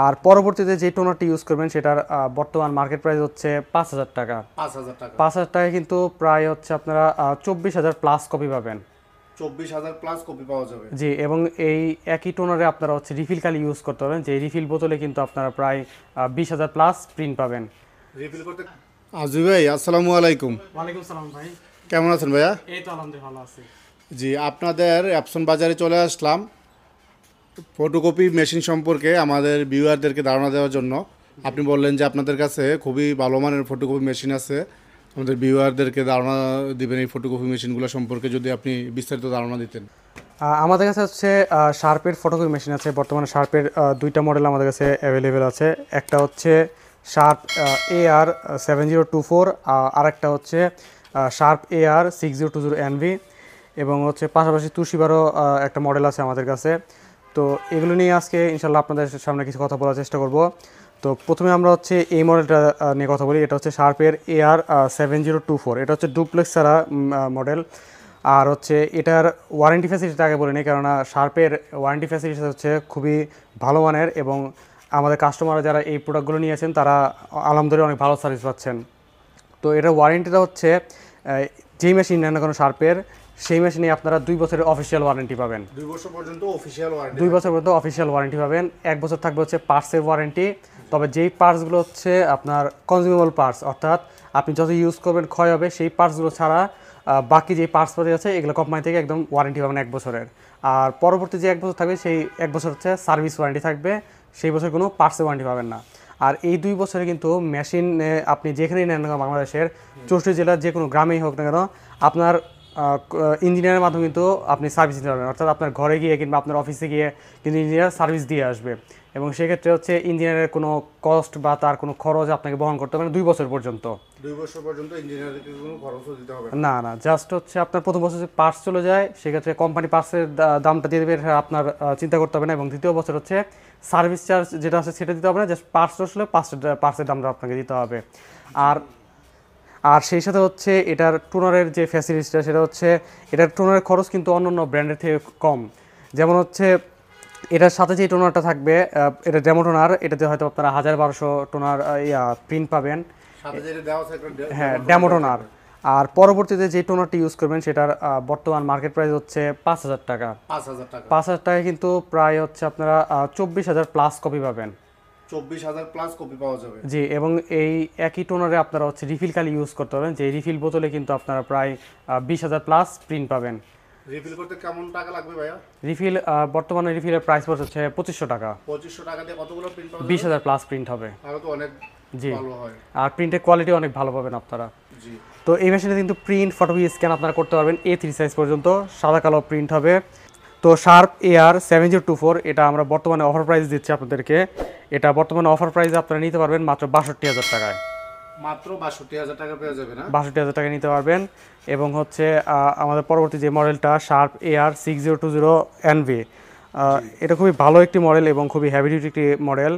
আর পরবর্তীতে যে টোনারটি ইউজ করবেন সেটার বর্তমান মার্কেট প্রাইস হচ্ছে 5,000 টাকা। 5,000 টাকা। 5,000 টাকায় কিন্তু প্রায় হচ্ছে আপনারা 24,000 প্লাস কপি পাবেন। 24,000 প্লাস কপি পাওয়া যাবে। জি, এবং এই একই টোনারে আপনারা হচ্ছে রিফিল খালি ইউজ করতে পারবেন, যে রিফিল বোতলে কিন্তু আপনারা প্রায় 20,000 প্লাস প্রিন্ট পাবেন। রিফিল করতে আজি ভাই আসসালামু আলাইকুম। ওয়ালাইকুম সালাম ভাই। কেমন আছেন ভাইয়া? এই তো আলহামদুলিল্লাহ ভালো আছি। জি, আপনাদের অ্যাপসন বাজারে চলে আসলাম ফটোকপি মেশিন সম্পর্কে আমাদের ভিউয়ারদেরকে ধারণা দেওয়ার জন্য। আপনি বললেন যে আপনাদের কাছে খুবই ভালো মানের ফটোকপি মেশিন আছে, আমাদের ভিউয়ারদেরকে ধারণা দিবেন এই ফটোকপি মেশিনগুলো সম্পর্কে, যদি আপনি বিস্তারিত ধারণা দিতেন। আমাদের কাছে হচ্ছে শার্পের ফটোকপি মেশিন আছে। বর্তমানে শার্পের দুইটা মডেল আমাদের কাছে অ্যাভেলেবেল আছে। একটা হচ্ছে শার্প AR7024, আর একটা হচ্ছে শার্প AR6020 NV, এবং হচ্ছে পাশাপাশি তুশিবারও একটা মডেল আছে আমাদের কাছে। তো এগুলো নিয়ে আজকে ইনশাল্লাহ আপনাদের সামনে কিছু কথা বলার চেষ্টা করব। তো প্রথমে আমরা হচ্ছে এই মডেলটা নিয়ে কথা বলি। এটা হচ্ছে শার্পের AR7024। এটা হচ্ছে ডুপ্লেক্স ছাড়া মডেল। আর হচ্ছে এটার ওয়ারেন্টি ফ্যাসিলিটি আগে বলে নিই, কেননা শার্পের ওয়ারেন্টি ফ্যাসিলিটি হচ্ছে খুবই ভালো মানের, এবং আমাদের কাস্টমাররা যারা এই প্রোডাক্টগুলো নিয়েছেন তারা আলহামদুলিল্লাহ অনেক ভালো সার্ভিস পাচ্ছেন। তো এটার ওয়ারেন্টিটা হচ্ছে যেই মেশিন নেন না কোনো শার্পের, সেই মেশিনে আপনারা 2 বছরের অফিসিয়াল ওয়ারেন্টি পাবেন। 2 বছর পর্যন্ত অফিশিয়াল ওয়ারেন্টি। 2 বছর পর্যন্ত অফিসিয়াল ওয়ারেন্টি পাবেন। 1 বছর থাকবে হচ্ছে পার্টসের ওয়ারেন্টি। তবে যেই পার্টসগুলো হচ্ছে আপনার কনজিউমেবল পার্টস, অর্থাৎ আপনি যত ইউজ করবেন ক্ষয় হবে, সেই পার্টসগুলো ছাড়া বাকি যে পার্টস পাতি আছে এগুলো কোম্পানি থেকে একদম ওয়ারেন্টি পাবেন 1 বছরের। আর পরবর্তী যে 1 বছর থাকবে সেই 1 বছর হচ্ছে সার্ভিস ওয়ারেন্টি থাকবে, সেই বছর কোনো পার্টসের ওয়ারেন্টি পাবেন না। আর এই 2 বছরে কিন্তু মেশিন আপনি যেখানেই নেন না কেন, বাংলাদেশের 64 জেলার যে কোনো গ্রামেই হোক না কেন, আপনার ইঞ্জিনিয়ারের মাধ্যমে কিন্তু আপনি সার্ভিস দিতে পারবেন। অর্থাৎ আপনার ঘরে গিয়ে কিংবা আপনার অফিসে গিয়ে কিন্তু ইঞ্জিনিয়ার সার্ভিস দিয়ে আসবে, এবং সেক্ষেত্রে হচ্ছে ইঞ্জিনিয়ারের কোনো কস্ট বা তার কোনো খরচ আপনাকে বহন করতে হবে না 2 বছর পর্যন্ত। 2 বছর পর্যন্ত ইঞ্জিনিয়ারকে কোনো খরচও দিতে হবে না না, জাস্ট হচ্ছে আপনার প্রথম বছর যে পার্টস চলে যায়, সেক্ষেত্রে কোম্পানি পার্টসের দামটা দিয়ে দেবে, এটা আপনার চিন্তা করতে হবে না। এবং দ্বিতীয় বছর হচ্ছে সার্ভিস চার্জ যেটা আছে সেটা দিতে হবে না, জাস্ট পার্টস আসলে পার্টসের দামটা আপনাকে দিতে হবে। আর আর সেই সাথে হচ্ছে এটার টোনারের যে ফ্যাসিলিটিটা, সেটা হচ্ছে এটার টোনারের খরচ কিন্তু অন্যান্য ব্র্যান্ডের থেকে কম। যেমন হচ্ছে এটার সাথে যে টোনারটা থাকবে, এটা ডেমো টোনার, এটাতে হয়তো আপনারা 1,000-1,200 টোনার প্রিন্ট পাবেন। সাথে যেটা দেওয়া আছে একটা হ্যাঁ, ডেমো টোনার। আর পরবর্তীতে যে টোনারটি ইউজ করবেন সেটার বর্তমান মার্কেট প্রাইস হচ্ছে 5,000 টাকা। 5,000 টাকা। 5,000 টাকায় কিন্তু প্রায় হচ্ছে আপনারা 24,000 প্লাস কপি পাবেন। 24,000 প্লাস কপি পাওয়া যাবে। জি, এবং এই একই টোনারে আপনারা হচ্ছে রিফিল খালি ইউজ করতে পারবেন, যে রিফিল বোতলে কিন্তু আপনারা প্রায় 20,000 প্লাস প্রিন্ট পাবেন। রিফিল করতে কেমন টাকা লাগবে ভাইয়া? রিফিল বর্তমানে রিফিলের প্রাইস হচ্ছে 2,500 টাকা। 2,500 টাকা দিয়ে কতগুলো প্রিন্ট পাওয়া যাবে? 20,000 প্লাস প্রিন্ট হবে। তাহলে তো অনেক জি, ভালো হয়। আর প্রিন্টের কোয়ালিটি অনেক ভালো পাবেন আপনারা। জি। তো এই মেশিনে কিন্তু প্রিন্ট ফটোকপি স্ক্যান আপনারা করতে পারবেন A3 সাইজ পর্যন্ত, সাদা কালো প্রিন্ট হবে। তো শার্প AR7024 এটা আমরা বর্তমানে অফার প্রাইস দিচ্ছি আপনাদেরকে। এটা বর্তমানে অফার প্রাইসে আপনারা নিতে পারবেন মাত্র 62,000 টাকায়। মাত্র 62,000 টাকা পেয়ে যাবে না? 62,000 টাকা নিতে পারবেন। এবং হচ্ছে আমাদের পরবর্তী যে মডেলটা শার্প AR6020 NV, এটা খুবই ভালো একটি মডেল এবং খুবই হেভি ডিউটি একটি মডেল।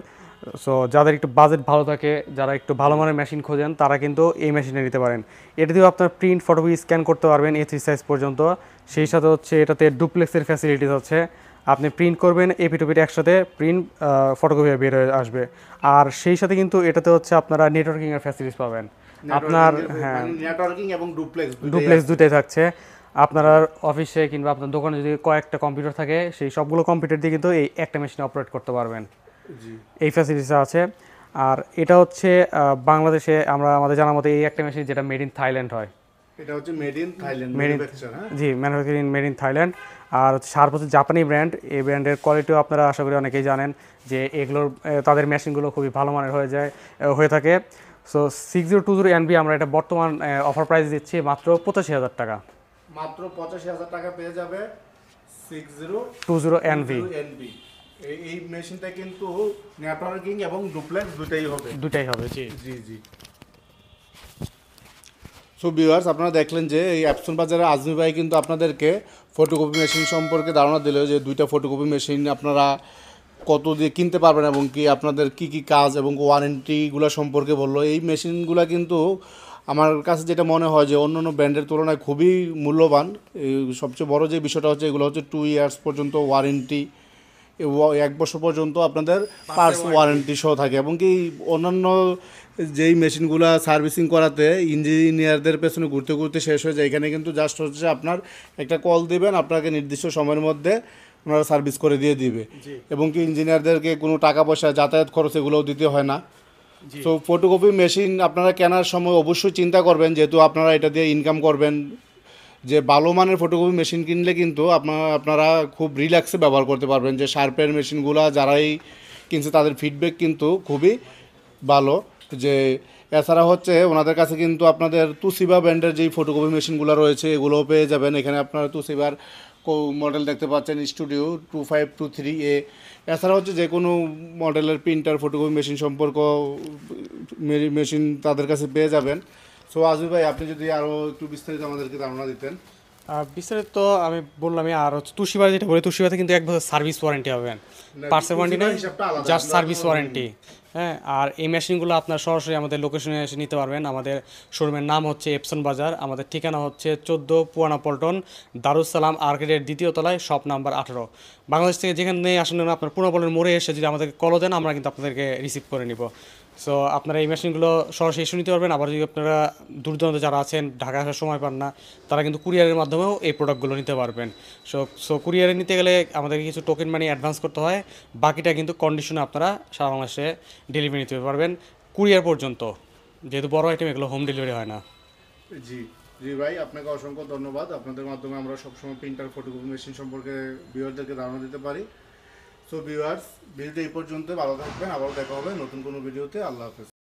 সো যাদের একটু বাজেট ভালো থাকে, যারা একটু ভালো মানের মেশিন খোঁজেন, তারা কিন্তু এই মেশিনে নিতে পারেন। এটা দিয়েও আপনার প্রিন্ট ফটোকপি স্ক্যান করতে পারবেন A3 সাইজ পর্যন্ত। সেই সাথে হচ্ছে এটাতে ডুপ্লেক্সের ফ্যাসিলিটিস আছে, আপনি প্রিন্ট করবেন এপিট ওপিট একসাথে প্রিন্ট ফটোকপি বের হয়ে আসবে। আর সেই সাথে কিন্তু এটাতে হচ্ছে আপনারা নেটওয়ার্কিংয়ের ফ্যাসিলিটিস পাবেন আপনার। হ্যাঁ, নেটওয়ার্কিং এবং ডুপ্লেক্স দুটোই থাকছে। আপনার অফিসে কিংবা আপনার দোকানে যদি কয়েকটা কম্পিউটার থাকে, সেই সবগুলো কম্পিউটার দিয়ে কিন্তু এই একটা মেশিনে অপারেট করতে পারবেন। জি। এই ফ্যাসিলিটিস আছে। আর এটা হচ্ছে বাংলাদেশে আমাদের জানার মতে এই একটা মেশিন যেটা মেড ইন থাইল্যান্ড হয়। এটা হচ্ছে made in Thailand made in, manufacture. হ্যাঁ জি, ম্যানুফ্যাকচারিং মেড ইন থাইল্যান্ড। আর শার্প হচ্ছে জাপানি ব্র্যান্ড। এই ব্র্যান্ডের কোয়ালিটিও আপনারা আশা করি অনেকেই জানেন, যে এগুলোর তাদের মেশিনগুলো খুবই ভালো মানের হয়ে থাকে। সো 6020 NV আমরা এটা বর্তমান অফার প্রাইস দিচ্ছি মাত্র 85,000 টাকা। মাত্র 85,000 টাকা পেয়ে যাবে 6020 NV। এই মেশিনটা কিন্তু নেটওয়ার্কিং এবং ডুপ্লেক্স দুটাই হবে। জি জি জি। সো ভিউয়ার্স, আপনারা দেখলেন যে এই অ্যাপসন বাজারে আজমি ভাই কিন্তু আপনাদেরকে ফটোকপি মেশিন সম্পর্কে ধারণা দিল, যে 2টা ফটোকপি মেশিন আপনারা কত দিয়ে কিনতে পারবেন এবং কি আপনাদের কি কি কাজ এবং ওয়ারেন্টিগুলো সম্পর্কে বললো। এই মেশিনগুলো কিন্তু আমার কাছে যেটা মনে হয় যে অন্য অন্য ব্র্যান্ডের তুলনায় খুবই মূল্যবান। সবচেয়ে বড় যে বিষয়টা হচ্ছে, এগুলো হচ্ছে 2 ইয়ার্স পর্যন্ত ওয়ারেন্টি 1 বছর পর্যন্ত আপনাদের পার্টস ওয়ারেন্টি সহ থাকে এবং কি অন্যান্য যেই মেশিনগুলো সার্ভিসিং করাতে ইঞ্জিনিয়ারদের পেছনে ঘুরতে ঘুরতে শেষ হয়ে যায়, এখানে কিন্তু জাস্ট হচ্ছে আপনার একটা কল দিবেন, আপনাকে নির্দিষ্ট সময়ের মধ্যে ওনারা সার্ভিস করে দিয়ে দিবে এবং কি ইঞ্জিনিয়ারদেরকে কোনো টাকা পয়সা যাতায়াত খরচ এগুলোও দিতে হয় না। তো ফটোকপি মেশিন আপনারা কেনার সময় অবশ্যই চিন্তা করবেন, যেহেতু আপনারা এটা দিয়ে ইনকাম করবেন, যে ভালো মানের ফটোকপি মেশিন কিনলে কিন্তু আপনারা খুব রিল্যাক্সে ব্যবহার করতে পারবেন। যে শার্পের মেশিনগুলো যারাই কিনছে তাদের ফিডব্যাক কিন্তু খুবই ভালো। যে এছাড়া হচ্ছে ওনাদের কাছে কিন্তু আপনাদের তুসিবা ব্র্যান্ডের যেই ফটোকপি মেশিনগুলো রয়েছে এগুলোও পেয়ে যাবেন। এখানে আপনারা তুসিবার মডেল দেখতে পাচ্ছেন, স্টুডিও 2523A। এছাড়া হচ্ছে যে কোনো মডেলের প্রিন্টার ফটোকপি মেশিন সম্পর্ক মেশিন তাদের কাছে পেয়ে যাবেন। সো আজু ভাই, আপনি যদি আরও একটু বিস্তারিত আমাদেরকে ধারণা দিতেন। বিস্তারিত আমি বললামই, আর হচ্ছে তুষিবা যেটা বলি, তুষিবাতে কিন্তু 1 বছর সার্ভিস ওয়ারেন্টি পাবেন, পার্সের ওয়ারেন্টি নেই, জাস্ট সার্ভিস ওয়ারেন্টি। হ্যাঁ, আর এই মেশিনগুলো আপনার সরাসরি আমাদের লোকেশনে এসে নিতে পারবেন। আমাদের শোরুমের নাম হচ্ছে এপসন বাজার, আমাদের ঠিকানা হচ্ছে 14 পুরানা পল্টন, দারুসালাম আর্কেডের 2য় তলায়, শপ নাম্বার 18। বাংলাদেশ থেকে যেখানে আসেন না আপনার পুরানা পল্টন মোড়ে এসে যদি আমাদেরকে কল দেন, আমরা কিন্তু আপনাদেরকে রিসিভ করে নিব। সো আপনারা এই মেশিনগুলো সরাসরি এসে নিতে পারবেন। আবার যদি আপনারা দূর দূরান্তে যারা আছেন, ঢাকা আসার সময় পান না, তারা কিন্তু কুরিয়ারের মাধ্যমেও এই প্রোডাক্টগুলো নিতে পারবেন। সো কুরিয়ারে নিতে গেলে আমাদেরকে কিছু টোকেন মানি অ্যাডভান্স করতে হয়, বাকিটা কিন্তু কন্ডিশনে আপনারা সারা বাংলাদেশে ডেলিভারি নিতে পারবেন কুরিয়ার পর্যন্ত, যেহেতু বড় আইটেম এগুলো হোম ডেলিভারি হয় না। জি জি ভাই, আপনাকে অসংখ্য ধন্যবাদ। আপনাদের মাধ্যমে আমরা সবসময় প্রিন্টার ফটোকপি মেশিন সম্পর্কে ভিউয়ারদেরকে ধারণা দিতে পারি। সো ভিউয়ার্স, ভিডিওটা এই পর্যন্ত, ভালো থাকবেন, আবারও দেখা হবে নতুন কোনো ভিডিওতে। আল্লাহ হাফেজ।